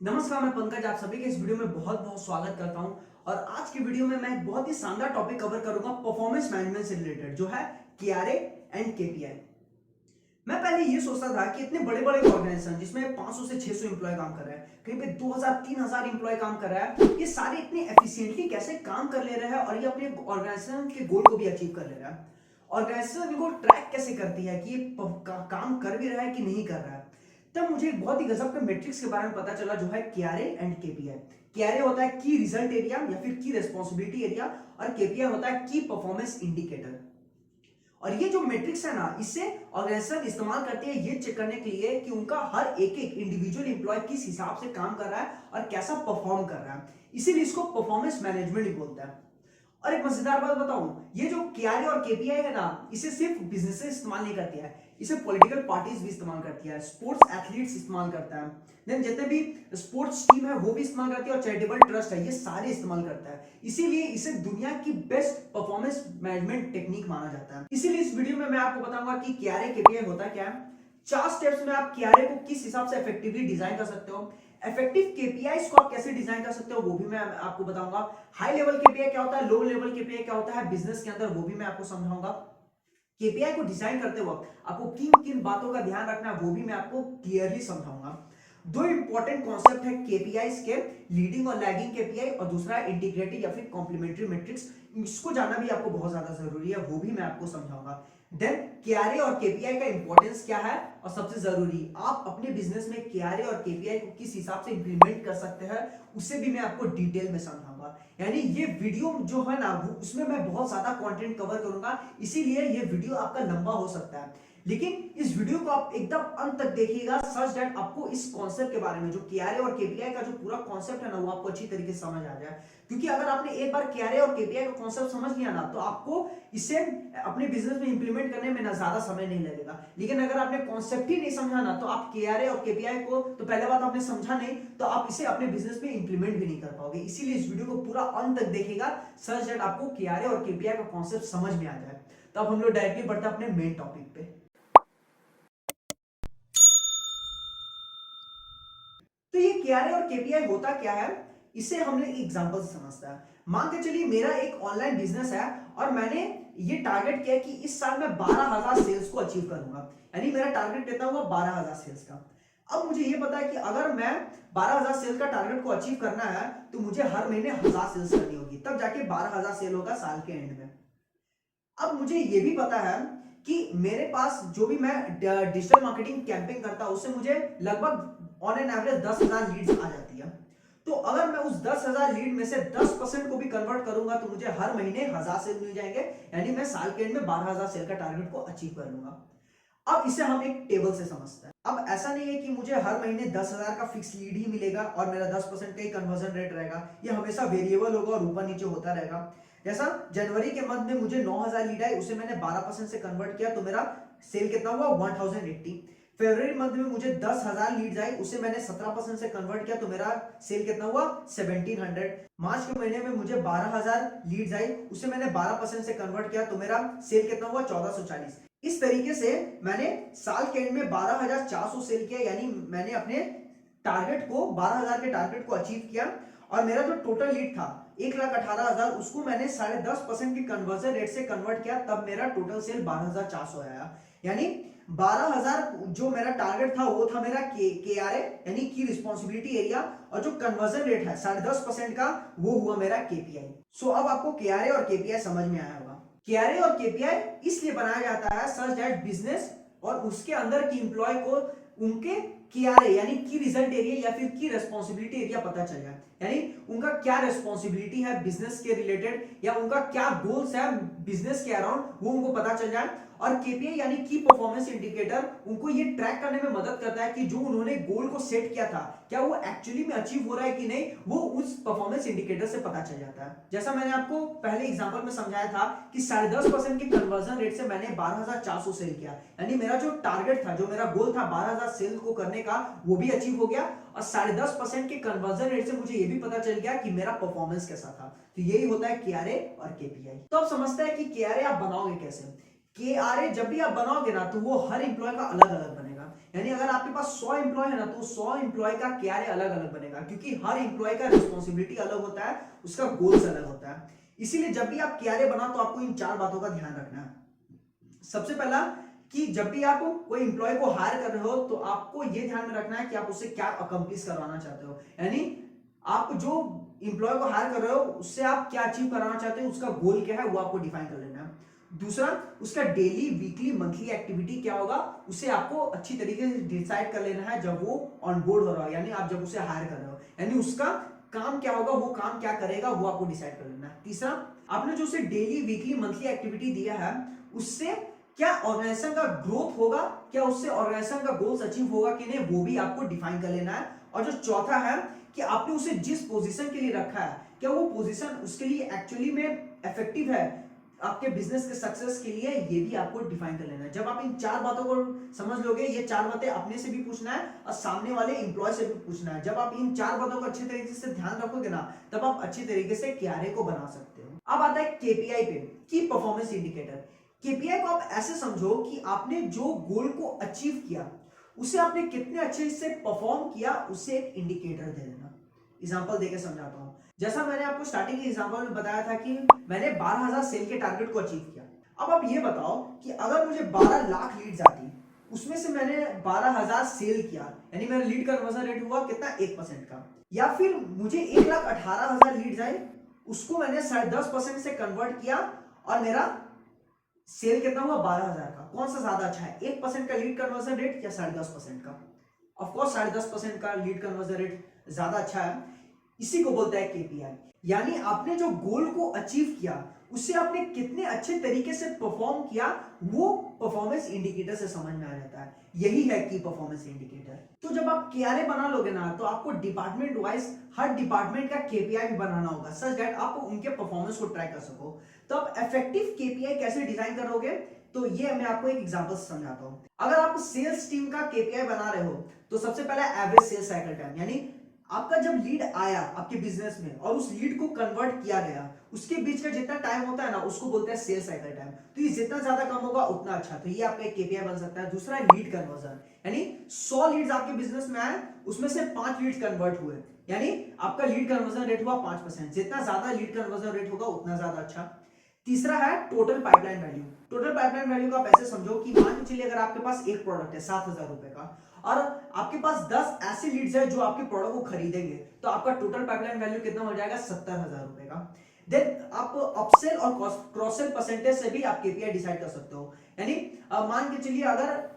नमस्कार, मैं पंकज आप सभी के इस वीडियो में बहुत बहुत स्वागत करता हूं। और आज की वीडियो में मैं एक बहुत ही शानदार टॉपिक कवर करूंगा परफॉर्मेंस मैनेजमेंट से रिलेटेड, जो है केआरए एंड केपीआई। मैं पहले ये सोचता था कि इतने बड़े बड़े ऑर्गेनाइजेशन जिसमें 500 से 600 एम्प्लॉय काम कर रहे हैं, कहीं पे 2000-3000 एम्प्लॉय काम कर रहा है, ये सारे इतने एफिशिएंटली कैसे काम कर ले रहे हैं और ये अपने ऑर्गेनाइजेशन के गोल को भी अचीव कर ले रहा है। ऑर्गेनाइजेशन इनको ट्रैक कैसे करती है कि ये काम कर भी रहा है कि नहीं कर रहा है। तब मुझे एक बहुत ही गजब के मैट्रिक्स के बारे में पता चला, जो है केआरए एंड केपीआई। केआरए होता है की रिजल्ट एरिया या फिर की रेस्पॉन्सिबिलिटी एरिया, और केपीआई होता है की परफॉर्मेंस इंडिकेटर। और ये जो मैट्रिक्स है ना, इससे ऑर्गेनाइजेशन इस्तेमाल करती है ये चेक करने के लिए कि उनका हर एक एक इंडिविजुअल एम्प्लॉय किस हिसाब से काम कर रहा है और कैसा परफॉर्म कर रहा है। इसीलिए इसको परफॉर्मेंस मैनेजमेंट भी बोलता है। और एक मजेदार बात बताऊं, ये जो केआरए और केपीआई है ना, इसे सिर्फ बिजनेसेस इस्तेमाल नहीं करती है, इसे पॉलिटिकल पार्टीज भी इस्तेमाल करती है, स्पोर्ट्स एथलीट्स इस्तेमाल करता है, देन जितने भी स्पोर्ट्स टीम है वो भी इस्तेमाल करती है, और चैरिटेबल ट्रस्ट है ये सारे इस्तेमाल करता है। इसीलिए इसे दुनिया की बेस्ट परफॉर्मेंस मैनेजमेंट टेक्निक माना जाता है। इसीलिए इस वीडियो में मैं आपको बताऊंगा कि केआरए केपीआई होता क्या है, 4 स्टेप्स में आप केआरए को किस हिसाब से इफेक्टिवली डिजाइन कर सकते हो, इफेक्टिव केपीआईज को आप कैसे डिजाइन कर सकते हो वो भी मैं आपको बताऊंगा, हाई लेवल केपीआई क्या होता है, लो लेवल केपीआई क्या होता है बिजनेस के अंदर, वो भी मैं आपको समझाऊंगा। केपीआई को डिजाइन करते वक्त आपको किन किन बातों का ध्यान रखना है वो भी मैं आपको क्लियरली समझाऊंगा। दो इंपॉर्टेंट कॉन्सेप्ट है केपीआईज के, लीडिंग और लैगिंग केपीआई, और दूसरा इंटीग्रेटेड या फिर कॉम्प्लीमेंट्री मैट्रिक्स। इसको जानना भी आपको बहुत ज्यादा जरूरी है, वो भी मैं आपको समझाऊंगा। देन केआरए और केपीआई का इंपॉर्टेंस क्या है, और सबसे जरूरी आप अपने बिजनेस में केआरए और केपीआई को किस हिसाब से इंप्लीमेंट कर सकते हैं, उसे भी मैं आपको डिटेल में समझाऊंगा। यानी ये वीडियो जो है ना, वो उसमें मैं बहुत ज्यादा कंटेंट कवर करूंगा, इसीलिए ये वीडियो आपका लंबा हो सकता है। लेकिन इस वीडियो को आप एकदम अंत तक देखिएगा, सच दैट आपको इस कॉन्सेप्ट के बारे में, जो केआरए और केपीआई का जो पूरा कॉन्सेप्ट है ना, वो आपको अच्छी तरीके से समझ आ जाए। क्योंकि अगर आपने एक बार केआरए और केपीआई का कॉन्सेप्ट समझ लिया ना, तो आपको इसे अपने बिजनेस में इंप्लीमेंट करने में ना ज्यादा समय नहीं लगेगा। लेकिन अगर आपने कॉन्सेप्ट ही नहीं समझा ना, तो आप केआरए और केपीआई को तो पहले बात आपने समझा नहीं, तो आप इसे अपने बिजनेस में इंप्लीमेंट भी नहीं कर पाओगे। इसीलिए इस वीडियो को पूरा अंत तक देखिएगा, सच दैट आपको केआरए और केपीआई का कॉन्सेप्ट समझ में आ जाए। तो अब हम लोग डायरेक्टली बढ़ते हैं अपने मेन टॉपिक पे। तो ये केआरए और केपीआई होता क्या है, इसे हमने एग्जांपल से समझता है। मान के चलिए मेरा एक ऑनलाइन बिजनेस है, और मैंने ये टारगेट किया कि इस साल मैं 12,000 सेल्स को अचीव करूंगा। यानी मेरा टारगेट कितना हुआ, 12,000 सेल्स का। अब मुझे ये पता है कि अगर मैं 12,000 सेल्स का टारगेट को अचीव करना है, तो मुझे हर महीने 1000 सेल्स करनी होगी, तब जाके 12,000 सेल होगा साल के एंड में। अब मुझे ये भी पता है कि मेरे पास जो भी मैं डिजिटल मार्केटिंग कैंपेन करता हूं, उससे मुझे लगभग ऑन एन एवरेज 10,000 लीड्स आ जाती है। तो अगर मैं उस 10,000 लीड में से 10% को भी कन्वर्ट करूंगा, तो मुझे हर महीने 1000 सेल मिल जाएंगे। यानी मैं साल के एंड में 12,000 सेल का टारगेट को अचीव कर लूंगा। अब इसे हम एक टेबल से समझते हैं। अब ऐसा नहीं है कि मुझे हर महीने 10,000 का फिक्स लीड ही मिलेगा और मेरा 10% का ही कन्वर्जन रेट रहेगा। ये हमेशा वेरिएबल होगा और ऊपर नीचे होता रहेगा। जैसा जनवरी के मंथ में मुझे 9,000 लीड आई, उसे मैंने 12% से कन्वर्ट किया, तो मेरा सेल कितना हुआ, 1080। फरवरी मंथ में मुझे 10,000 लीड्स आई, उसे मैंने 17% से कन्वर्ट किया, तो मेरा सेल कितना हुआ, 1700। मार्च के महीने में मुझे 12,000 लीड्स आई, उसे मैंने 12% से कन्वर्ट किया, तो मेरा सेल कितना हुआ, 1440। इस तरीके से मैंने साल के एंड में 12,400 सेल किया। यानी मैंने अपने टारगेट को 12,000 के टारगेट को अचीव किया, और मेरा जो टोटल लीड था 1,18,000, उसको मैंने 10.5% की कन्वर्जन रेट से कन्वर्ट किया, तब मेरा टोटल सेल 12,400 आया। यानी 12,000 जो मेरा टारगेट था वो था मेरा केआरए यानी की रिस्पॉन्सिबिलिटी एरिया, और जो कन्वर्जन रेट है 10.5% का, वो हुआ मेरा केपीआई। सो अब आपको केआरए और केपीआई समझ में आया होगा। केआरए और केपीआई इसलिए बनाया जाता है सच दैट बिजनेस और उसके अंदर की इंप्लॉय को उनके केआरए यानी की रिजल्ट एरिया या फिर की रेस्पॉन्सिबिलिटी एरिया पता चल जाए। यानी उनका क्या रेस्पॉन्सिबिलिटी है बिजनेस के रिलेटेड, या उनका क्या गोल्स है बिजनेस के अराउंड, वो उनको पता चल जाए। और केपीआई यानी की परफॉर्मेंस इंडिकेटर उनको ये ट्रैक करने में मदद करता है कि जो उन्होंने गोल को सेट किया था, क्या वो एक्चुअली में अचीव हो रहा है कि नहीं, वो उस परफॉर्मेंस इंडिकेटर से पता चल जाता है। जैसा मैंने आपको पहले एग्जांपल में समझाया था कि 10.5% की कन्वर्जन रेट से मैंने 12,400 सेल किया। यानी मेरा जो टारगेट था, जो मेरा गोल था 12,000 सेल को करने का, वो भी अचीव हो गया, और 10.5% के कन्वर्जन रेट से मुझे ये भी पता चल गया कि मेरा परफॉर्मेंस कैसा था। तो यही होता है केआरए और केपीआई। तो अब समझते हैं कि केआरए आप बनाओगे कैसे। केआरए जब भी आप बनाओगे ना, तो वो हर इंप्लॉय का अलग अलग बनेगा। यानी अगर आपके पास 100 एम्प्लॉय है ना, तो 100 एम्प्लॉय का KRA अलग अलग बनेगा, क्योंकि हर एम्प्लॉय का रिस्पॉन्सिबिलिटी अलग होता है, उसका गोल्स अलग होता है। इसीलिए जब भी आप KRA बनाओ तो आपको इन 4 बातों का ध्यान रखना है। सबसे पहला कि जब भी आप कोई एम्प्लॉय को हायर कर रहे हो तो आपको यह ध्यान में रखना है कि आप उससे क्या अकम्प्लिश करवाना चाहते हो, यानी आप जो एम्प्लॉय को हायर कर रहे हो उससे आप क्या अचीव कराना चाहते हो, उसका गोल क्या है वो आपको डिफाइन कर लेना है। दूसरा, उसका डेली, वीकली, मंथली एक्टिविटी क्या होगा उसे आपको अच्छी तरीके से डिसाइड कर लेना है जब वो ऑन बोर्ड हो रहा है, यानी आप जब उसे हायर कर रहे हो, यानी उसका काम क्या होगा, वो काम क्या करेगा वो आपको डिसाइड कर लेना है। तीसरा, आपने जो उसे डेली, वीकली, मंथली एक्टिविटी दिया है उससे क्या ऑर्गेनाइजेशन का ग्रोथ होगा, क्या उससे ऑर्गेनाइजेशन का गोल्स अचीव होगा कि नहीं, वो भी आपको डिफाइन कर लेना है। और जो चौथा है कि आपने उसे जिस पोजीशन के लिए रखा है क्या वो पोजीशन उसके लिए एक्चुअली में इफेक्टिव है आपके बिजनेस के सक्सेस के लिए, ये भी आपको डिफाइन कर लेना है। जब आप इन 4 बातों को समझ लोगे, ये 4 बातें अपने से भी पूछना है और सामने वाले एम्प्लॉय से भी पूछना है, जब आप इन 4 बातों को अच्छे तरीके से ध्यान रखोगे ना, तब आप अच्छी तरीके से KRA को बना सकते हो। अब आता है KPI पे, की परफॉर्मेंस इंडिकेटर। KPI को आप ऐसे समझो कि आपने जो गोल को अचीव किया उसे आपने कितने अच्छे से परफॉर्म किया, उसे एक इंडिकेटर दे देना। एग्जांपल देके समझाता हूं। जैसा मैंने आपको स्टार्टिंग के एग्जांपल में बताया था कि मैंने 12,000 सेल के टारगेट को अचीव किया। अब आप ये बताओ कि अगर मुझे 12 लाख लीड्स आती, उसमें से मैंने 12,000 सेल किया, यानी मेरा लीड कन्वर्जन रेट हुआ कितना, 1% का। या फिर मुझे 1,18,000 लीड्स आए, उसको मैंने 10.5% से कन्वर्ट किया और मेरा सेल कितना हुआ, 12,000 का। कौन सा ज्यादा अच्छा है, 1% का लीड कन्वर्जन रेट या 10.5% का? ऑफकोर्स 10.5% का लीड कन्वर्जन रेट ज्यादा अच्छा है। इसी को बोलता है KPI, यानी आपने जो गोल को अचीव किया उसे आपने कितने अच्छे तरीके से परफॉर्म किया, वो परफॉर्मेंस इंडिकेटर से समझ में आ जाता है। यही है की परफॉर्मेंस इंडिकेटर। तो जब आप KRA बना लोगे ना, तो आपको डिपार्टमेंट वाइज हर डिपार्टमेंट का KPI भी बनाना होगा, सच दैट आप उनके परफॉर्मेंस को ट्रैक कर सको। तो आप इफेक्टिव KPI कैसे डिजाइन करोगे, तो ये मैं आपको एक एग्जांपल से समझाता हूं। अगर आप सेल्स टीम का KPI बना रहे हो तो सबसे पहले एवरेज सेल्स साइकिल टाइम, यानी आपका जब लीड आया आपके बिजनेस में और उस लीड को कन्वर्ट किया गया, उसके बीच का जितना टाइम होता है ना, उसको बोलते हैं सेल्स साइकिल टाइम। तो ये जितना ज्यादा कम होगा उतना अच्छा, तो ये आपका एक KPI बन सकता है। दूसरा है लीड कन्वर्जन, यानी 100 लीड्स आपके बिजनेस में आए, उसमें से 5 लीड्स कन्वर्ट हुए, यानी आपका लीड कन्वर्जन रेट हुआ 5%। जितना ज्यादा लीड कन्वर्जन रेट होगा उतना ज्यादा अच्छा। तीसरा है total pipeline value. Total pipeline value को आप ऐसे समझो कि मान के चलिए अगर आपके पास एक प्रोडक्ट है 7,000 रुपए का और आपके पास 10 ऐसे लीड्स है जो आपके प्रोडक्ट को खरीदेंगे, तो आपका टोटल पाइपलाइन वैल्यू कितना हो जाएगा, 70,000 रुपए का। देन आप अपसेल और क्रॉस सेल परसेंटेज से भी आप KPI डिसाइड कर सकते हो, यानी मान के चलिए अगर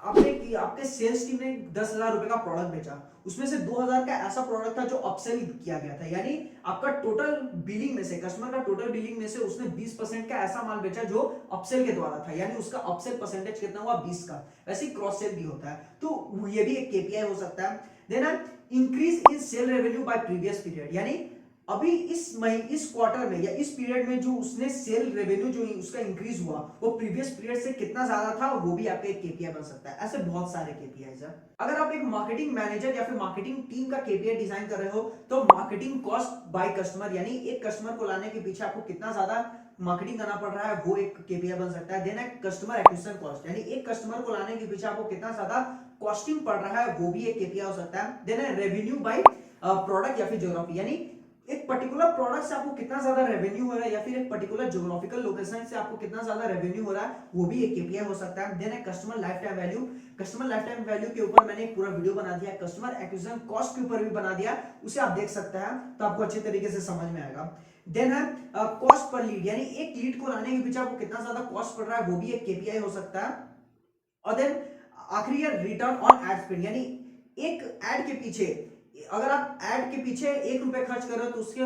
आपके सेल्स टीम ने 10,000 रुपए का प्रोडक्ट बेचा, उसमें से 2,000 का ऐसा प्रोडक्ट था जो अपसेल किया गया था, यानी आपका टोटल बिलिंग में से, कस्टमर का टोटल बिलिंग में से उसने 20% का ऐसा माल बेचा जो अपसेल के द्वारा था, यानी उसका अपसेल परसेंटेज कितना हुआ, 20 का। वैसे ही क्रॉस सेल भी होता है, तो ये भी एक KPI हो सकता है। Then increase in sale revenue by previous period, यानी अभी इस क्वार्टर में या इस पीरियड में जो उसने सेल रेवेन्यू जो उसका इंक्रीज हुआ वो प्रीवियस पीरियड से कितना ज्यादा था, वो भी आपका एक KPI बन सकता है। ऐसे बहुत सारे KPIs है। अगर आप एक मार्केटिंग मैनेजर या फिर मार्केटिंग टीम का KPI डिजाइन कर रहे हो तो मार्केटिंग कॉस्ट बाय कस्टमर, यानी एक कस्टमर को लाने के पीछे आपको कितना ज्यादा मार्केटिंग करना पड़ रहा है, वो एक KPI बन सकता है। देन है कस्टमर एक्विजिशन कॉस्ट, यानी एक कस्टमर को लाने के पीछे आपको कितना ज्यादा कॉस्टिंग पड़ रहा है, वो भी एक KPI हो सकता है। देन है रेवेन्यू बाय प्रोडक्ट या फिर ज्योग्राफी, यानी एक पर्टिकुलर प्रोडक्ट से आपको कितना ज्यादा रेवेन्यू हो रहा है या फिर एक पर्टिकुलर ज्योग्राफिकल लोकेशन से आपको कितना ज्यादा रेवेन्यू हो रहा है, वो भी एक KPI हो सकता है। देन है customer life time value. Customer life time value के ऊपर मैंने एक पूरा वीडियो बना दिया है, कस्टमर एक्विजिशन कॉस्ट के ऊपर भी बना दिया, उसे आप देख सकते हैं तो आपको अच्छे तरीके से समझ में आएगा। देन है कॉस्ट पर लीड, यानी एक लीड को लाने के पीछे आपको कितना ज्यादा कॉस्ट पड़ रहा है, वो भी एक KPI हो सकता है। और देन आखिरी है रिटर्न ऑन एड स्पेंड, यानी एक एड के पीछे, अगर आप एड के पीछे 1 रुपए खर्च कर रहे हो तो उसके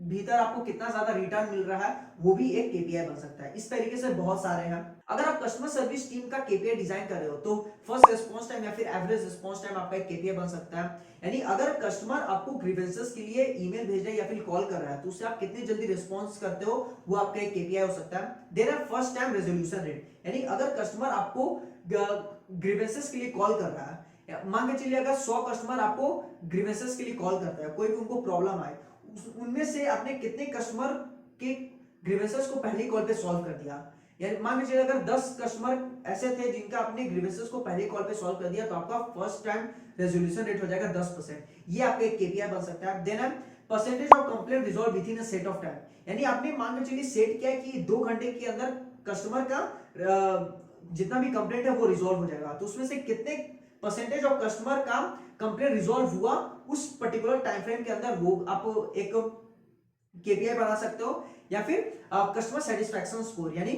भीतर आपको कितना ज्यादा रिटर्न मिल रहा है, वो भी एक KPI बन सकता है। इस तरीके से बहुत सारे हैं। अगर आप कस्टमर सर्विस टीम का KPI डिजाइन कर रहे हो तो फर्स्ट रिस्पांस टाइम या फिर एवरेज रिस्पांस टाइम आपका एक KPI बन सकता है, यानी अगर कस्टमर आपको ग्रीवेंसेस के लिए ईमेल भेज रहा है या फिर कॉल कर रहा है तो उससे आप कितनी जल्दी रिस्पांस करते हो, वो आपका एक KPI हो सकता है। देन है फर्स्ट टाइम रेजोल्यूशन रेट, यानी अगर कस्टमर आपको ग्रीवेंसेस के लिए कॉल कर रहा है, मान के चलिए अगर 100 कस्टमर आपको ग्रीवेंसेस के लिए कॉल करता है, कोई भी उनको प्रॉब्लम आए, उनमें से आपने कितने कस्टमर के ग्रीवेंसेस को पहली कॉल पे सॉल्व कर दिया, यानी मान लीजिए अगर 10 कस्टमर ऐसे थे जिनका आपने ग्रीवेंसेस को पहले कॉल पे सॉल्व कर दिया तो आपका फर्स्ट टाइम रेजोल्यूशन रेट हो जाएगा 10%। ये आपका एक केपीआई बन सकता है। देन है percentage of complaint resolve with in a set of time, यानी आपने मान के चलिए सेट किया कि 2 घंटे के अंदर कस्टमर का जितना भी कंप्लेंट है वो रिजॉल्व हो जाएगा, तो उसमें से कितने परसेंटेज ऑफ कस्टमर का कंप्लेंट रिजॉल्व हुआ उस पर्टिकुलर टाइम फ्रेम के अंदर, वो आप एक केपीआई बना सकते हो। या फिर कस्टमर सेटिस्फैक्शन स्कोर, यानी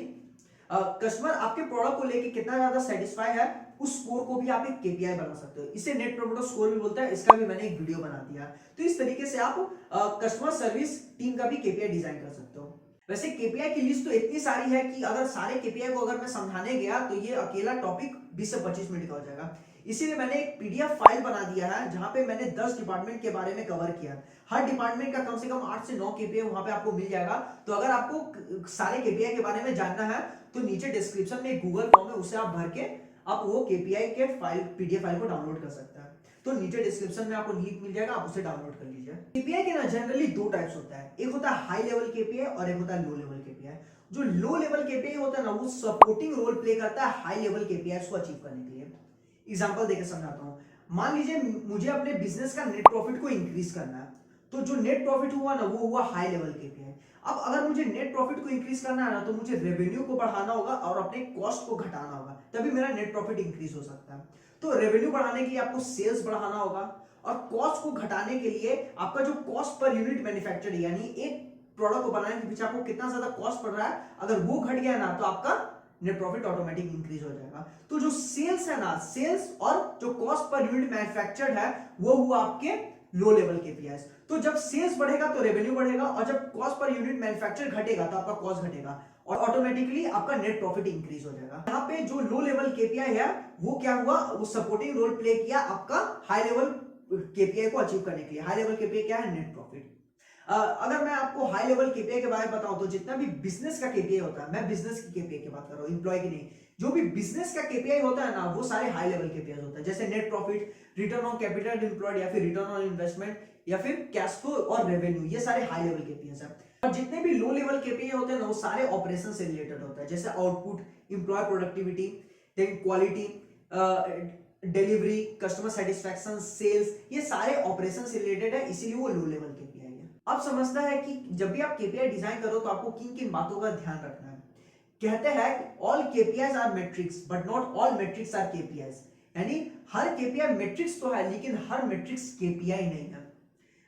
कस्टमर आपके प्रोडक्ट को लेके कितना ज्यादा सेटिस्फाई है उस स्कोर को भी आप एक केपीआई बना सकते हो। इसे नेट प्रोमोटर स्कोर भी बोलते हैं, इसका भी मैंने एक वीडियो बना दिया। तो इस तरीके से आप कस्टमर सर्विस टीम का भी केपीआई डिजाइन कर सकते हो। वैसे केपीआई की लिस्ट तो इतनी सारी है कि अगर सारे केपीआई को अगर मैं समझाने गया तो ये अकेला टॉपिक 20 से 25 मिनट का हो जाएगा। इसीलिए मैंने एक पीडीएफ फाइल बना दिया है जहां पे मैंने 10 डिपार्टमेंट के बारे में कवर किया। हर डिपार्टमेंट का कम से कम 8 से 9 केपीआई वहां पे आपको मिल जाएगा। तो अगर आपको सारे केपीआई के बारे में जानना है तो नीचे डिस्क्रिप्शन में गूगल फॉर्म है, उसे आप भर के आप वो केपीआई के फाइल पीडीएफ फाइल को डाउनलोड कर सकते हैं। तो नीचे डिस्क्रिप्शन में आपको लिंक मिल जाएगा, आप उसे डाउनलोड कर लीजिए। केपीआई के ना जनरली 2 टाइप्स होता है, एक होता है हाई लेवल केपीआई और एक होता है लो लेवल केपीआई। जो लो लेवल केपीआई होता है ना वो सपोर्टिंग रोल प्ले करता है हाई लेवल केपीआई को अचीव करने के लिए। एग्जांपल देकर समझाता हूं। मान लीजिए मुझे अपने बिजनेस का नेट प्रॉफिट को इंक्रीज करना है, तो जो नेट प्रॉफिट हुआ ना वो हुआ हाई लेवल केपीआई। अब अगर मुझे नेट प्रॉफिट को इंक्रीज करना है ना तो मुझे रेवेन्यू को बढ़ाना होगा और अपने कॉस्ट को घटाना होगा, तभी मेरा नेट प्रॉफिट इंक्रीज हो सकता है। तो रेवेन्यू बढ़ाने के लिए आपको सेल्स बढ़ाना होगा और कॉस्ट को घटाने के लिए आपका जो कॉस्ट पर यूनिट मैन्युफैक्चर, यानी एक प्रोडक्ट को बनाने के पीछे आपको कितना ज्यादा कॉस्ट पड़ रहा है, अगर वो घट गया ना तो आपका नेट प्रॉफिट ऑटोमेटिक इंक्रीज हो जाएगा। तो जो सेल्स है ना, सेल्स और जो कॉस्ट पर यूनिट मैन्युफैक्चर्ड है वो हुआ आपके लो लेवल केपीआईज। तो जब सेल्स बढ़ेगा तो रेवेन्यू बढ़ेगा और जब कॉस्ट पर यूनिट मैन्युफैक्चर घटेगा तो आपका कॉस्ट घटेगा और ऑटोमेटिकली आपका नेट प्रॉफिट इंक्रीज हो जाएगा। यहाँ पे जो लो लेवल केपीआई है वो क्या हुआ, वो सपोर्टिंग रोल प्ले किया आपका हाई लेवल केपीआई को अचीव करने के लिए। हाई लेवल केपीआई क्या है, नेट प्रॉफिट। अगर मैं आपको हाई लेवल केपीआई के बारे में बताऊं तो जितना भी बिजनेस का केपीआई होता है, मैं बिजनेस की केपीआई की बात कर रहा हूं, एम्प्लॉय की नहीं, जो भी बिजनेस का केपीआई होता है ना वो सारे हाई लेवल केपीआई होता है, जैसे net profit, return on capital employed या फिर रिटर्न ऑन इन्वेस्टमेंट या फिर कैश फ्लो और रेवेन्यू, ये सारे हाई लेवल केपीआई है। और जितने भी लो लेवल केपीआई होते हैं ना वो सारे ऑपरेशन से रिलेटेड होता है, जैसे output, employ productivity, then quality, delivery, customer satisfaction, sales, ये सारे ऑपरेशन से रिलेटेड है, इसीलिए वो लो लेवल केपीआई है। अब समझता है कि जब भी आप केपीआई डिजाइन करो तो आपको किन किन बातों का ध्यान रखना है। कहते हैं all KPIs are metrics but not all metrics are KPIs, यानी हर केपीआई मैट्रिक्स तो है लेकिन हर मैट्रिक्स केपीआई नहीं है।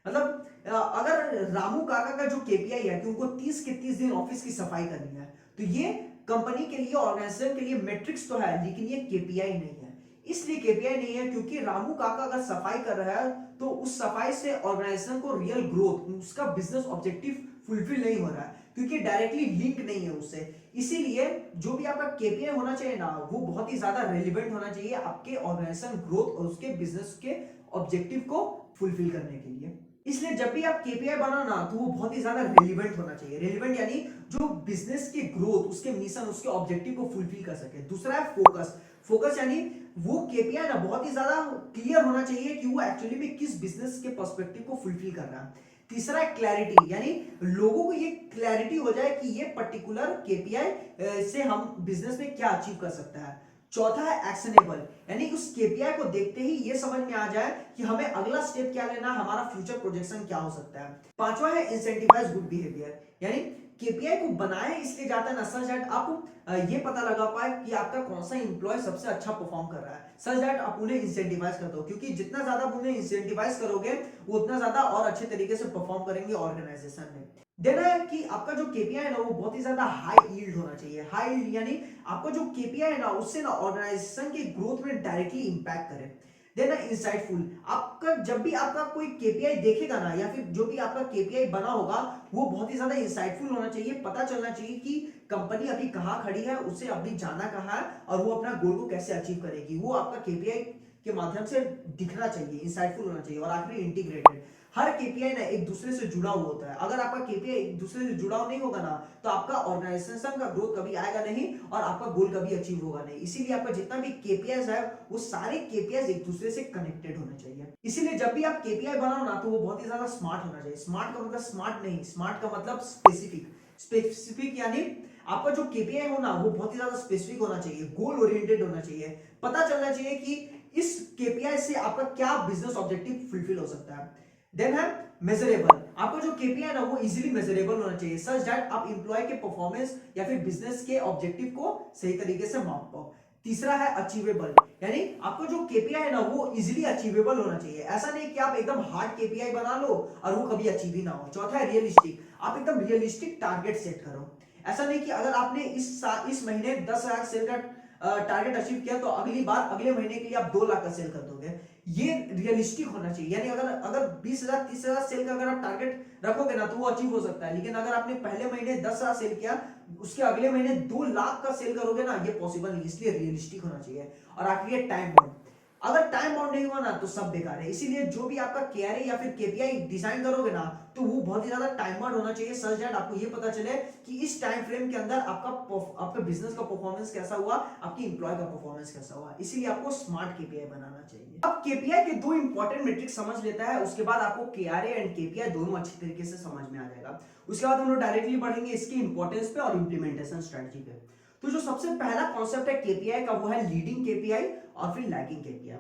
मतलब अगर रामू काका का जो केपीआई है कि उनको 30 के 30 दिन ऑफिस की सफाई करनी है, तो ये कंपनी के लिए, ऑर्गेनाइजेशन के लिए मैट्रिक्स तो है लेकिन ये केपीआई नहीं है। इसलिए केपीआई नहीं है क्योंकि रामू काका अगर सफाई कर रहा है तो उस सफाई से ऑर्गेनाइजेशन को रियल ग्रोथ, उसका बिजनेस ऑब्जेक्टिव फुलफिल नहीं हो रहा है क्योंकि डायरेक्टली लिंक नहीं है उससे। इसीलिए जो भी आपका केपीआई होना चाहिए ना वो बहुत ही ज्यादा रेलिवेंट होना चाहिए आपके ऑर्गेनाइजेशन ग्रोथ और उसके बिजनेस के ऑब्जेक्टिव को फुलफिल करने के लिए। इसलिए जब भी आप केपीआई बनाओ ना तो वो बहुत ही ज्यादा रेलिवेंट होना चाहिए। रेलिवेंट यानी जो बिजनेस की ग्रोथ, उसके मिशन, उसके ऑब्जेक्टिव को फुलफिल कर सके। दूसरा है फोकस। फोकस यानी वो केपीआई ना बहुत ही ज्यादा क्लियर होना चाहिए कि वो एक्चुअली में किस बिजनेस के पर्सपेक्टिव को फुलफिल कर रहा है। तीसरा है क्लैरिटी, यानी लोगों को ये क्लैरिटी हो जाए कि ये पर्टिकुलर केपीआई से हम बिजनेस में क्या अचीव कर सकता है। चौथा है एक्शनेबल, यानी उस केपीआई को देखते ही ये समझ में आ जाए कि हमें अगला स्टेप क्या लेना, हमारा फ्यूचर प्रोजेक्शन क्या हो सकता है। पांचवा है इंसेंटिवाइज गुड बिहेवियर, यानी केपीआई को बनाया इसलिए जाता है ना सच दैट आप ये पता लगा पाए कि आपका कौन सा इंप्लॉय सबसे अच्छा परफॉर्म कर रहा है, सच दैट आप उन्हें इंसेंटिवाइज कर दो, क्योंकि जितना ज्यादा आप उन्हें इंसेंटिवाइज करोगे वो उतना ज्यादा और अच्छे तरीके से परफॉर्म करेंगे ऑर्गेनाइजेशन में। देना है कि आपका जो केपीआई है ना वो बहुत ही ज्यादा हाई यील्ड होना चाहिए। हाई यील्ड यानी आपका जो केपीआई है ना उससे ना ऑर्गेनाइजेशन के ग्रोथ में डायरेक्टली इंपैक्ट करे। देना इंसाइटफुल, आपका जब भी आपका कोई केपीआई देखेगा ना या फिर जो भी आपका केपीआई बना होगा वो बहुत ही ज्यादा इंसाइटफुल होना चाहिए। पता चलना चाहिए कि कंपनी अभी कहां खड़ी है, उससे अभी जाना कहां है और वो अपना गोल को कैसे अचीव करेगी, वो आपका केपीआई के माध्यम से दिखना चाहिए, इंसाइटफुल होना चाहिए। और आखिरी इंटीग्रेटेड, हर केपीआई ना एक दूसरे से जुड़ा हुआ होता है। अगर आपका केपीआई एक दूसरे से जुड़ा नहीं होगा ना तो आपका ऑर्गेनाइजेशन का ग्रोथ कभी आएगा नहीं और आपका गोल कभी अचीव होगा नहीं। इसीलिए आपका जितना भी केपीआईज है वो सारे केपीआईज एक दूसरे से कनेक्टेड होने चाहिए। इसीलिए जब भी आप केपीआई बनाओ ना तो वो बहुत ही ज्यादा स्मार्ट होना चाहिए। स्मार्ट का मतलब स्मार्ट नहीं, स्मार्ट का मतलब स्पेसिफिक। स्पेसिफिक यानी आपका जो केपीआई हो ना वो बहुत ही ज्यादा स्पेसिफिक होना चाहिए, गोल ओरिएंटेड होना चाहिए, पता चलना चाहिए कि इस केपीआई से आपका क्या बिजनेस ऑब्जेक्टिव फुलफिल हो सकता है। देन है मेजरेबल, आपका जो केपीआई ना वो इजीली मेजरेबल होना चाहिए, सच दैट आप एम्प्लॉय के परफॉर्मेंस या फिर बिजनेस के ऑब्जेक्टिव को सही तरीके से माप पाओ। तीसरा है अचीवेबल, यानी आपका जो केपीआई है ना वो इजीली अचीवेबल होना चाहिए, ऐसा नहीं कि आप एकदम हार्ड केपीआई बना लो और वो कभी अचीव ही ना हो। चौथा है रियलिस्टिक, आप एकदम रियलिस्टिक टारगेट सेट करो, ऐसा नहीं कि अगर आपने इस महीने 10,000 सेल का टारगेट अचीव किया तो अगली बार अगले महीने के लिए आप 2 लाख का सेल कर दोगे। ये रियलिस्टिक होना चाहिए, यानी अगर अगर 20,000 30,000 सेल का अगर आप टारगेट रखोगे ना तो वो अचीव हो सकता है, लेकिन अगर आपने पहले महीने 10,000 सेल किया उसके अगले महीने 2 लाख का सेल करोगे ना, ये पॉसिबल नहीं, इसलिए रियलिस्टिक होना चाहिए। और आखिरी है टाइम बाउंड, अगर टाइम बाउंड नहीं हुआ ना तो सब बेकार है, इसीलिए जो भी आपका केआरए या फिर केपीआई डिजाइन करोगे ना तो वो बहुत ही ज्यादा टाइम बाउंड होना चाहिए, सच दैट आपको ये पता चले कि इस टाइम फ्रेम के अंदर आपका बिजनेस का परफॉर्मेंस कैसा हुआ, आपकी इंप्लॉय का परफॉर्मेंस कैसा हुआ, इसीलिए आपको स्मार्ट केपीआई बनाना चाहिए। अब केपीआई के 2 इंपॉर्टेंट मेट्रिक्स समझ लेता है, उसके बाद आपको केआरए एंड केपीआई दोनों अच्छी तरीके से समझ में आ जाएगा। उसके बाद हम लोग डायरेक्टली बढ़ेंगे इसकी इंपॉर्टेंस पे और इंप्लीमेंटेशन स्ट्रेटजी पे। तो जो सबसे पहला कॉन्सेप्ट है केपीआई का वो है लीडिंग केपीआई और फिर लैगिंग केपीआई।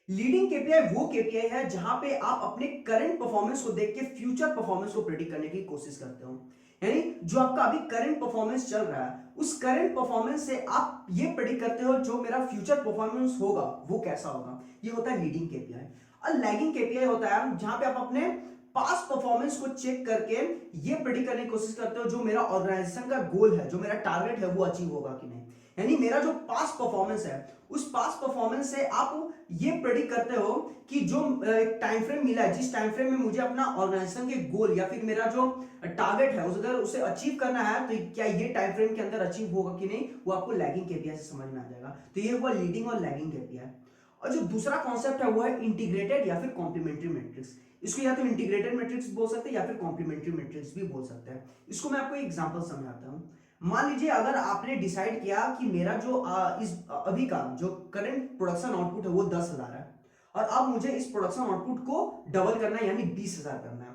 लीडिंग केपीआई वो केपीआई है जहां पे आप अपने करंट परफॉर्मेंस को देख के फ्यूचर परफॉर्मेंस को प्रेडिक्ट करने की कोशिश करते हो, यानी जो आपका अभी करंट परफॉर्मेंस चल रहा है उस करंट परफॉर्मेंस से आप ये प्रेडिक्ट करते हो जो मेरा फ्यूचर परफॉर्मेंस होगा वो कैसा होगा, ये होता है लीडिंग केपीआई। और लैगिंग केपीआई होता है जहां पे आप अपने पास्ट परफॉर्मेंस को चेक करके ये प्रेडिक्ट करने की कोशिश करते हो जो मेरा ऑर्गेनाइजेशन का गोल है, जो मेरा टारगेट है वो अचीव होगा कि नहीं, यानी मेरा जो पास्ट परफॉर्मेंस है उस पास्ट परफॉर्मेंस से आप ये प्रेडिक्ट करते हो कि जो एक टाइम फ्रेम मिला है, जिस टाइम फ्रेम में मुझे अपना ऑर्गेनाइजेशन के गोल या फिर मेरा जो टारगेट है अगर उसे अचीव करना है तो क्या ये टाइम फ्रेम के अंदर अचीव होगा कि नहीं, वो आपको लैगिंग केपीआई से समझ में आ जाएगा। तो ये हुआ लीडिंग और लैगिंग केपीआई। और जो दूसरा कॉन्सेप्ट है वो है इंटीग्रेटेड या फिर कॉम्प्लीमेंट्री मैट्रिक्स। इसको या तो इंटीग्रेटेड मैट्रिक्स बोल सकते हैं या फिर कॉम्प्लीमेंट्री मैट्रिक्स भी बोल सकते हैं। इसको मैं आपको एक एग्जांपल समझाता हूं। मान लीजिए अगर आपने डिसाइड किया कि मेरा जो इस अभी का जो करंट प्रोडक्शन आउटपुट है वो 10,000 है और अब मुझे इस प्रोडक्शन आउटपुट को डबल करना है यानी 20,000 करना है,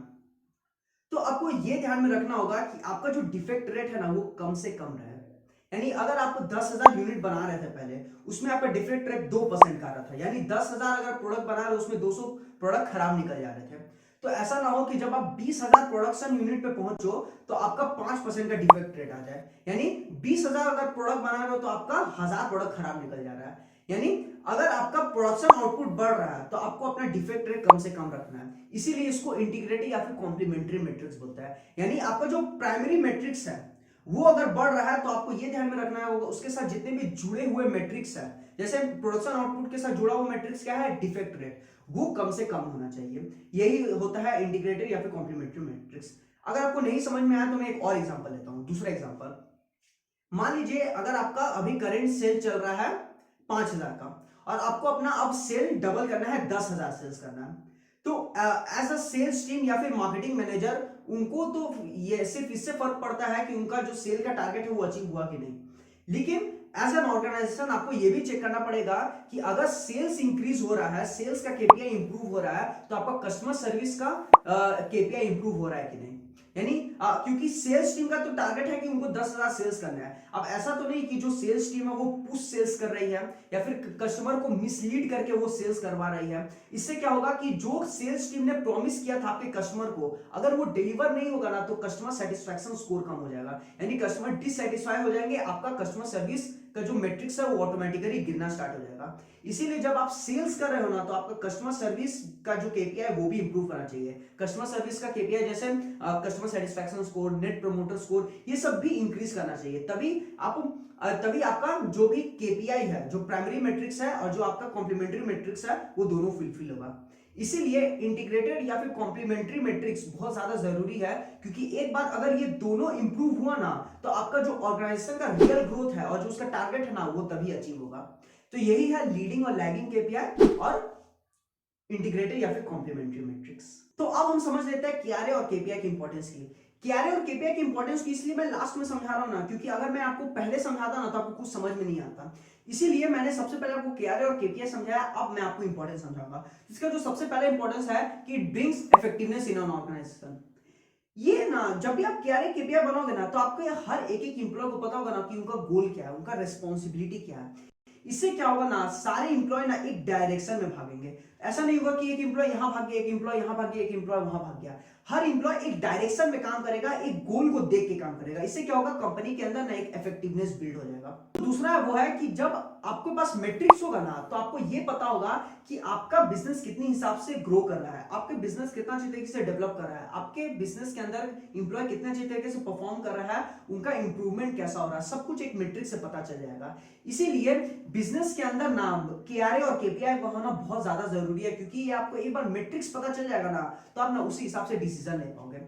तो आपको ये ध्यान में रखना होगा कि आपका जो डिफेक्ट रेट है ना वो कम से कम रहे, यानी अगर आप 10,000 यूनिट बना रहे थे पहले उसमें आपका डिफेक्ट रेट 2% का आ रहा था, यानी 10,000 अगर प्रोडक्ट बना रहे उसमें 200 प्रोडक्ट खराब निकल जा रहे थे, तो ऐसा ना हो कि जब आप 20,000 प्रोडक्शन यूनिट पे पहुंचो तो आपका 5% का डिफेक्ट रेट आ जाए, यानी 20,000 अगर प्रोडक्ट बना रहे हो तो आपका 1,000 प्रोडक्ट खराब निकल जा रहा है, यानी अगर आपका प्रोडक्शन आउटपुट बढ़ रहा है तो आपको अपना डिफेक्ट रेट कम से कम रखना है, इसीलिए इसको इंटीग्रेटेड या फिर कॉम्प्लीमेंट्री मैट्रिक्स बोलता है। यानी आपका जो प्राइमरी मैट्रिक्स है वो अगर बढ़ रहा है तो आपको ये ध्यान में रखना होगा उसके साथ जितने भी जुड़े हुए मैट्रिक्स है, जैसे प्रोडक्शन आउटपुट के साथ जुड़ा हुआ मैट्रिक्स क्या है, डिफेक्ट रेट, वो कम से कम होना चाहिए। यही होता है इंटीग्रेटेड या फिर कॉम्प्लीमेंट्री मैट्रिक्स। अगर आपको नहीं समझ में आया तो मैं एक और एग्जांपल लेता हूं, दूसरा एग्जांपल। मान लीजिए अगर आपका अभी करंट सेल चल रहा है 5,000 का और आपको अपना अब सेल डबल करना है, 10,000 सेल्स करना है, तो एज अ सेल्स टीम या फिर मार्केटिंग मैनेजर उनको तो ये सिर्फ इससे फर्क पड़ता है कि उनका जो सेल का टारगेट है वो अचीव हुआ कि नहीं, लेकिन एज एन ऑर्गेनाइजेशन आपको ये भी चेक करना पड़ेगा कि अगर सेल्स इंक्रीज हो रहा है, सेल्स का केपीआई इंप्रूव हो रहा है तो आपका कस्टमर सर्विस का केपीआई इंप्रूव हो रहा है कि नहीं, यानी क्योंकि सेल्स टीम का तो टारगेट है कि उनको 10,000 सेल्स करना है। अब ऐसा तो नहीं कि जो सेल्स टीम है वो पुश सेल्स कर रही है या फिर कस्टमर को मिसलीड करके वो सेल्स करवा रही है, इससे क्या होगा कि जो सेल्स टीम ने प्रॉमिस किया था आपके कस्टमर को अगर वो डिलीवर नहीं होगा ना तो कस्टमर सेटिस्फैक्शन स्कोर कम हो जाएगा, यानी कस्टमर डिससेटिस्फाई हो जाएंगे, आपका कस्टमर सर्विस का जो मैट्रिक्स है वो ऑटोमेटिकली गिरना स्टार्ट हो जाएगा। इसीलिए जब आप सेल्स कर रहे हो ना तो आपका कस्टमर सर्विस का जो केपीआई वो भी इंप्रूव करना चाहिए। कस्टमर सर्विस का केपीआई जैसे customer satisfaction score, net promoter score, ये सब भी इंक्रीज करना चाहिए, तभी आपका जो भी केपीआई है, जो प्राइमरी मैट्रिक्स है और जो आपका कॉम्प्लीमेंट्री मैट्रिक्स है वो दोनों फुलफिल होगा। इसीलिए इंटीग्रेटेड या फिर कॉम्प्लीमेंट्री मैट्रिक्स बहुत ज्यादा जरूरी है, क्योंकि एक बार अगर ये दोनों इंप्रूव हुआ ना तो आपका जो ऑर्गेनाइजेशन का रियल ग्रोथ है और जो उसका टारगेट है ना वो तभी अचीव होगा। तो यही है लीडिंग और लैगिंग केपीआई और इंटीग्रेटेड या फिर कॉम्प्लीमेंट्री मैट्रिक्स। तो अब हम समझ लेते हैं केआरए और केपीआई की इंपॉर्टेंस की। केआरए और केपीआई की इंपॉर्टेंस की इसलिए मैं लास्ट में समझा रहा हूं ना, क्योंकि अगर मैं आपको पहले समझाता ना तो आपको कुछ समझ में नहीं आता, इसीलिए मैंने सबसे पहले आपको केआरए और केपीआई समझाया, अब मैं आपको इंपॉर्टेंस समझाऊंगा। इसका जो सबसे पहला इंपॉर्टेंस है कि it brings effectiveness in an organization. ये ना जब भी आप KRA KPI बनाओगे ना, तो आपको ये हर एक एक इंप्लॉय को पता होगा ना कि उनका गोल क्या है, उनका रेस्पॉन्सिबिलिटी क्या है। इससे क्या होगा ना, सारे इंप्लॉय ना एक डायरेक्शन में भागेंगे। ऐसा नहीं होगा कि एक इंप्लॉय यहां भाग गया, एक इंप्लॉय यहां भाग गया, एक इंप्लॉय वहां भाग गया। हर इंप्लॉय एक डायरेक्शन में काम करेगा, एक गोल को देख के काम करेगा। इससे क्या होगा, कंपनी के अंदर ना एक इफेक्टिवनेस बिल्ड हो जाएगा। दूसरा वो है कि जब आपके पास मैट्रिक्स होगा ना, तो आपको ये पता होगा कि आपका बिजनेस कितनी हिसाब से ग्रो कर रहा है, आपके बिजनेस कितना अच्छी तरीके से डेवलप कर रहा है, आपके बिजनेस के अंदर इंप्लॉय कितने अच्छी तरीके से परफॉर्म कर रहा है, उनका इंप्रूवमेंट कैसा हो रहा है, सब कुछ एक मैट्रिक से पता चल जाएगा। इसीलिए बिजनेस के अंदर नाम KRA और KPI का होना बहुत ज्यादा जरूरी है, क्योंकि ये आपको एक बार मैट्रिक्स पता चल जाएगा ना, तो आप ना उसी हिसाब से डिसीजन ले पाओगे।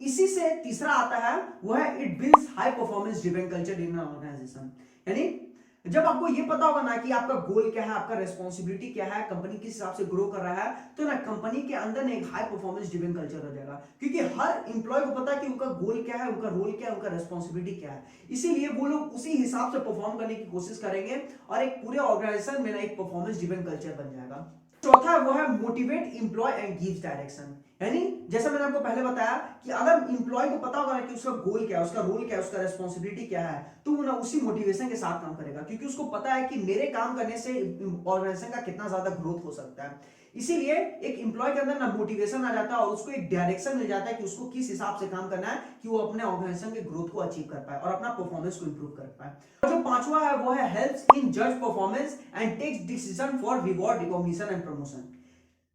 इसी से तीसरा आता है, वो है it builds high performance driven culture in an organization. यानी जब आपको ये पता होगा ना कि आपका गोल क्या है, आपका रेस्पॉन्सिबिलिटी क्या है, कंपनी किस हिसाब से ग्रो कर रहा है, तो ना कंपनी के अंदर ना एक हाई परफॉर्मेंस ड्रिवन कल्चर हो जाएगा। क्योंकि हर इंप्लॉय को पता है कि उनका गोल क्या है, उनका रोल क्या है, उनका रेस्पॉन्सिबिलिटी क्या है। इसीलिए वो लोग उसी हिसाब से परफॉर्म करने की कोशिश करेंगे और एक पूरे ऑर्गेनाइजेशन में ना एक परफॉर्मेंस ड्रिवन कल्चर बन जाएगा। चौथा वो है motivate employ and gives direction. यानी जैसा मैंने आपको पहले बताया कि अगर इंप्लॉय को पता होगा ना कि उसका गोल क्या है, उसका रोल क्या है, उसका रेस्पॉन्सिबिलिटी क्या है, तो वो ना उसी मोटिवेशन के साथ काम करेगा, क्योंकि उसको पता है कि मेरे काम करने से ऑर्गेनाइजेशन का कितना ज्यादा ग्रोथ हो सकता है। इसीलिए एक इंप्लॉय के अंदर ना मोटिवेशन आ जाता है और उसको एक डायरेक्शन मिल जाता है कि उसको किस हिसाब से काम करना है कि वो अपने ऑर्गेनाइजेशन के ग्रोथ को अचीव कर पाए और अपना परफॉर्मेंस को इंप्रूव कर पाए। और जो पांचवा है वो है हेल्प्स इन जज performance and takes decision for reward recognition and promotion.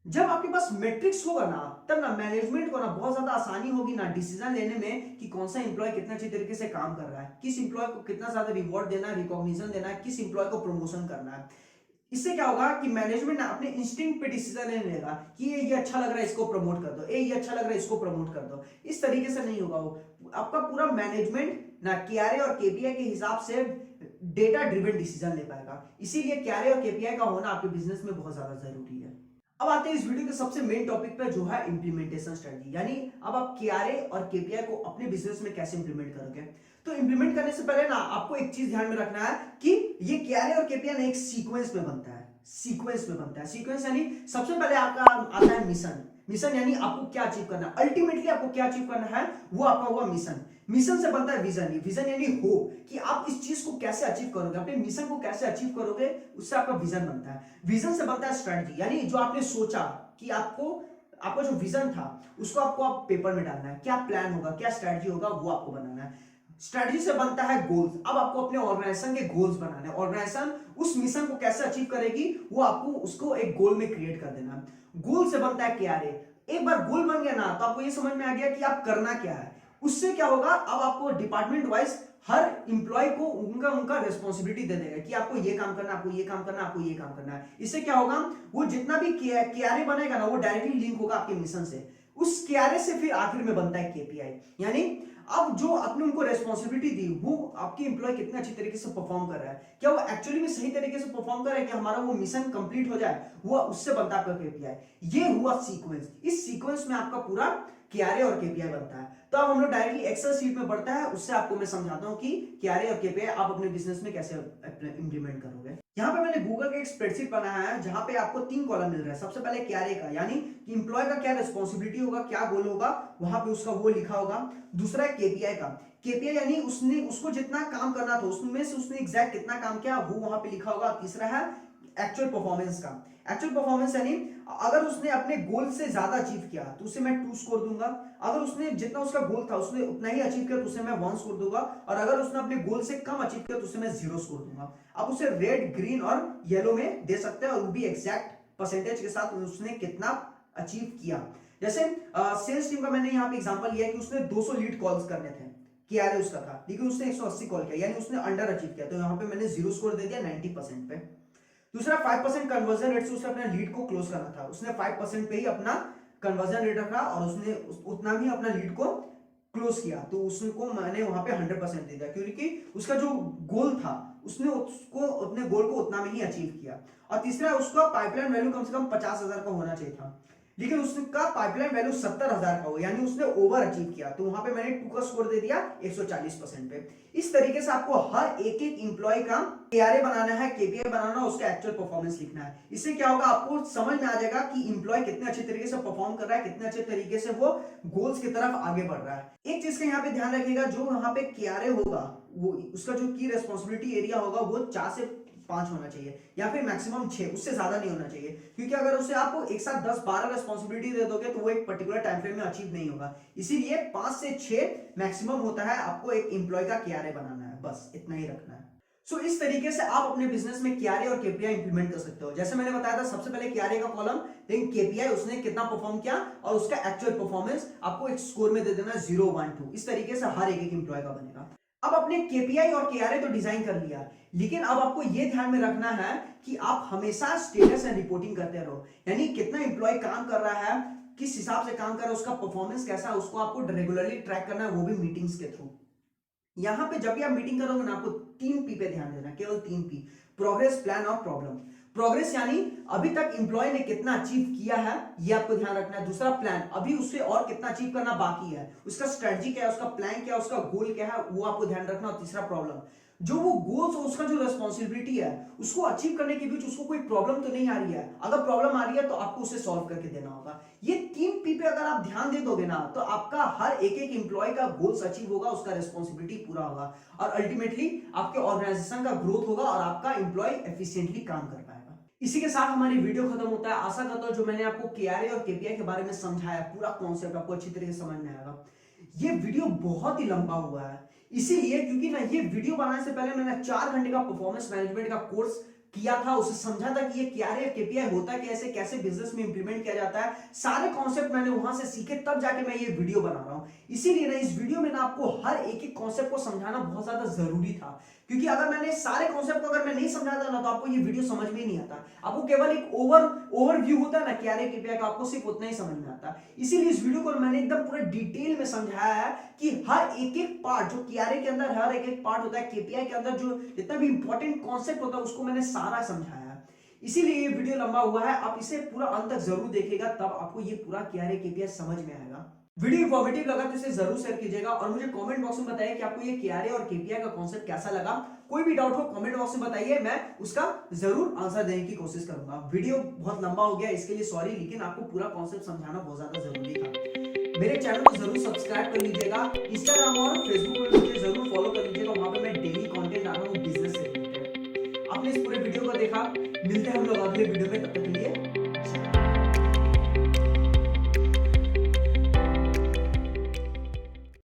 जब आपके पास मैट्रिक्स होगा ना, तब ना मैनेजमेंट को ना बहुत ज्यादा आसानी होगी ना डिसीजन लेने में कि कौन सा इंप्लॉय कितना अच्छी तरीके से काम कर रहा है, किस इंप्लॉय को कितना ज्यादा रिवॉर्ड देना है, रिकॉग्निशन देना है, किस इंप्लॉय को प्रमोशन करना है। इससे क्या होगा कि मैनेजमेंट ना अपने इंस्टिंक्ट पे डिसीजन लेने लेगा कि ये अच्छा लग रहा है इसको प्रमोट कर दो, ये अच्छा लग रहा है इसको प्रमोट कर दो। इस तरीके से नहीं होगा। वो आपका पूरा मैनेजमेंट ना KRA और KPI के हिसाब से डेटा ड्रिवन डिसीजन ले पाएगा। इसीलिए KRA और KPI का होना आपके बिजनेस में बहुत ज्यादा जरूरी है। अब आते हैं इस वीडियो के सबसे मेन टॉपिक पे, जो है इंप्लीमेंटेशन स्ट्रेटजी। यानी अब आप KRA और KPI को अपने बिजनेस में कैसे इंप्लीमेंट करोगे। तो इंप्लीमेंट करने से पहले ना आपको एक चीज ध्यान में रखना है कि ये KRA और KPI ना एक सीक्वेंस में बनता है। सीक्वेंस में बनता है। सीक्वेंस यानी सबसे पहले आपका आता है मिशन। मिशन यानी आपको क्या अचीव करना है, अल्टीमेटली आपको क्या अचीव करना है, वो आपका हुआ मिशन। मिशन से बनता है विजन। विजन यानी होप कि आप इस चीज को कैसे अचीव करोगे, अपने मिशन को कैसे अचीव करोगे, उससे आपका विजन बनता है। विजन से बनता है स्ट्रेटजी, यानी जो आपने सोचा कि आपका जो विजन था उसको आप पेपर में डालना है, क्या प्लान होगा, क्या स्ट्रेटजी होगा, वो आपको बनाना है। स्ट्रेटजी से बनता है गोल्स। अब आपको अपने ऑर्गेनाइजेशन के गोल्स बनाने हैं। ऑर्गेनाइजेशन उस मिशन को कैसे अचीव करेगी, वो आपको उसको एक गोल में क्रिएट कर देना है। गोल से बनता है KRA। एक बार गोल बन गया ना, तो आपको ये समझ में आ गया कि आप करना क्या है। उससे क्या होगा, अब आपको डिपार्टमेंट वाइज हर इंप्लॉय को उनका उनका रेस्पॉन्सिबिलिटी दे देगा कि आपको ये काम करना, आपको ये काम करना, आपको ये काम करना है। इससे क्या होगा, वो जितना भी KRA बनेगा ना, वो डायरेक्टली लिंक होगा आपके मिशन से। उस KRA से फिर आखिर में बनता है KPI। यानी अब जो आपने उनको रेस्पॉन्सिबिलिटी दी, वो आपके इंप्लॉय कितने अच्छी तरीके से परफॉर्म कर रहा है, क्या वो एक्चुअली में सही तरीके से परफॉर्म कर रहा है कि हमारा वो मिशन कंप्लीट हो जाए, वो उससे बनता है आपका KPI। ये हुआ सीक्वेंस। इस सीक्वेंस में आपका पूरा KRA और KPI बनता है। तो अब हम लोग डायरेक्टली एक्सेल शीट में बढ़ता है, उससे आपको मैं समझाता हूं कि KRA और KPI आप अपने बिजनेस में कैसे इंप्लीमेंट करोगे। यहाँ पे मैंने गूगल का एक स्प्रेडशीट बनाया है, जहां पे आपको 3 कॉलम मिल रहा है। सबसे पहले KRA का, यानी इंप्लॉय का क्या रेस्पॉन्सिबिलिटी होगा, क्या गोल होगा, वहां पे उसका वो लिखा होगा। दूसरा है KPI का। KPI यानी उसको जितना काम करना था उसमें से उसने एग्जैक्ट कितना काम किया, वो वहां पे लिखा होगा। तीसरा है एक्चुअल परफॉर्मेंस का। एक्चुअल परफॉर्मेंस यानी अगर उसने अपने गोल से ज्यादा अचीव किया तो उसे मैं 2 स्कोर दूंगा। अगर उसने जितना उसका गोल था उसने उतना ही अचीव किया तो उसे मैं 1 स्कोर दूंगा। और अगर उसने अपने गोल से कम अचीव किया तो उसे मैं 0 स्कोर दूंगा। आप उसे रेड, ग्रीन और येलो में दे सकते हैं, और वो भी एग्जैक्ट परसेंटेज के साथ उसने कितना अचीव किया। जैसे सेल्स टीम का मैंने यहाँ पे एग्जांपल लिया कि उसने 200 लीड कॉल्स करने थे, KRA उसका था, लेकिन उसने 180 कॉल किया, यानी उसने अंडर अचीव किया। तो यहाँ पे मैंने 0 स्कोर दे दिया 90% पे। दूसरा 5% कन्वर्जन रेट से उसने अपना लीड को क्लोज करना था, उसने 5% पे ही अपना कन्वर्जन रेट रखा और उसने उतना ही अपना लीड को क्लोज किया। तो उसको मैंने वहां पे 100% दे दिया, क्योंकि उसका जो गोल था उसने उसको अपने गोल को उतना में ही अचीव किया। और तीसरा उसका पाइपलाइन वैल्यू कम से कम 50,000 का होना चाहिए था। लेकिन उसका पाइपलाइन वैल्यू 70,000 का हो, यानी उसने ओवर अचीव किया, तो वहां पे मैंने 2 का स्कोर दे दिया 140% पे। इस तरीके से आपको हर एक एक इंप्लॉय का केआरए बनाना है, केपीआई बनाना, उसका एक्चुअल परफॉर्मेंस लिखना है। इससे क्या होगा, आपको समझ में आ जाएगा कि इंप्लॉय कितने अच्छे तरीके से परफॉर्म कर रहा है, कितने अच्छे तरीके से वो गोल्स की तरफ आगे बढ़ रहा है। एक चीज का यहाँ पे ध्यान रखिएगा, जो यहाँ पे केआरए होगा वो उसका जो की रेस्पॉन्सिबिलिटी एरिया होगा वो 4 से 5 होना चाहिए, या फिर मैक्सिमम 6, उससे ज्यादा नहीं होना चाहिए। क्योंकि अगर उसे आपको एक साथ 10-12 रेस्पॉन्सिबिलिटी दे दोगे तो वो एक पर्टिकुलर टाइम फ्रेम में अचीव नहीं होगा। इसीलिए 5 से 6 मैक्सिमम होता है, आपको एक एम्प्लॉय का केआरए बनाना है, बस इतना ही रखना है। सो इस तरीके से आप अपने बिजनेस में केआरए और केपीआई इंप्लीमेंट कर सकते हो। जैसे मैंने बताया था, सबसे पहले केआरए का कॉलम, देन केपीआई उसने कितना परफॉर्म किया और उसका एक्चुअल परफॉर्मेंस आपको एक स्कोर में दे देना 0, 1, 2। इस तरीके से हर एक एक एम्प्लॉय का बनेगा। अब अपने केपीआई और केआरए तो डिजाइन कर लिया, लेकिन अब आपको यह ध्यान में रखना है कि आप हमेशा स्टेटस एंड रिपोर्टिंग करते रहो, यानी कितना एम्प्लॉय काम कर रहा है, किस हिसाब से काम कर रहा है, उसका परफॉर्मेंस कैसा है, उसको आपको रेगुलरली ट्रैक करना है, वो भी मीटिंग्स के थ्रू। यहां पे जब भी आप मीटिंग करोगे ना, आपको 3 P पे ध्यान देना, केवल 3 P: प्रोग्रेस, प्लान और प्रॉब्लम। प्रोग्रेस यानी अभी तक एम्प्लॉय ने कितना अचीव किया है, ये आपको ध्यान रखना है। दूसरा प्लान, अभी उससे और कितना अचीव करना बाकी है, उसका स्ट्रेटजी क्या है, उसका प्लान क्या है, उसका गोल क्या है, वो आपको ध्यान रखना। और तीसरा प्रॉब्लम, जो वो गोल्स और उसका जो रेस्पॉन्सिबिलिटी है उसको अचीव करने के बीच उसको कोई प्रॉब्लम तो नहीं आ रही है। अगर प्रॉब्लम आ रही है तो आपको उसे सॉल्व करके देना होगा। ये 3 P पे अगर आप ध्यान दे दोगे ना, तो आपका हर एक एक एम्प्लॉय का गोल्स अचीव होगा, उसका रेस्पॉन्सिबिलिटी पूरा होगा, और अल्टीमेटली आपके ऑर्गेनाइजेशन का ग्रोथ होगा और आपका एम्प्लॉय एफिशिएंटली काम कर पाएगा। इसी के साथ हमारी वीडियो खत्म होता है। आशा करता हूं जो मैंने आपको केआरए और केपीआई के बारे में समझाया, पूरा कॉन्सेप्ट आपको अच्छी तरीके से समझ में आएगा। ये वीडियो बहुत ही लंबा हुआ है, इसीलिए क्योंकि ना ये वीडियो बनाने से पहले मैंने 4 घंटे का परफॉर्मेंस मैनेजमेंट का कोर्स किया था, उसे समझा था कि ये केआरए केपीआई होता कैसे, कैसे बिजनेस में इंप्लीमेंट किया जाता है। सारे कॉन्सेप्ट मैंने वहां से सीखे, तब जाके मैं ये वीडियो बना रहा हूं। इसीलिए ना इस वीडियो में ना आपको हर एक एक कॉन्सेप्ट को समझाना बहुत ज्यादा जरूरी था, क्योंकि अगर मैंने सारे कॉन्सेप्ट को अगर मैं नहीं समझाता ना, तो आपको ये वीडियो समझ में नहीं आता। आपको केवल एक ओवरव्यू होता है ना केआरए केपीआई का, आपको सिर्फ उतना ही समझ में आता। इसीलिए इस वीडियो को मैंने एकदम पूरा डिटेल में समझाया है कि हर एक एक पार्ट जो केआरए के अंदर हर एक एक पार्ट होता है, केपीआई के अंदर जो जितना भी इंपॉर्टेंट कॉन्सेप्ट होता है उसको मैंने सारा समझाया है। इसीलिए ये वीडियो लंबा हुआ है, आप इसे पूरा अंत तक जरूर देखिएगा, तब आपको ये पूरा केआरए केपीआई समझ में आएगा। वीडियो इंफॉर्मेटिव लगा तो इसे जरूर शेयर कीजिएगा, और मुझे कमेंट बॉक्स में बताइए कि आपको ये केआरए और केपीआई का कॉन्सेप्ट कैसा लगा। कोई भी डाउट हो कमेंट बॉक्स में बताइए, मैं उसका जरूर आंसर देने की कोशिश करूंगा। वीडियो बहुत लंबा हो गया, इसके लिए सॉरी, लेकिन आपको पूरा कॉन्सेप्ट समझाना बहुत ज्यादा जरूरी था। मेरे चैनल को जरूर सब्सक्राइब कर लीजिएगा, इंस्टाग्राम और फेसबुक पर मुझे जरूर फॉलो कर लीजिएगा, वहां पे मैं डेली कंटेंट डाल रहा हूं बिजनेस से रिलेटेड। आपने इस पूरे वीडियो को देखा, मिलते हैं हम लोग अगले वीडियो में, तब तक के लिए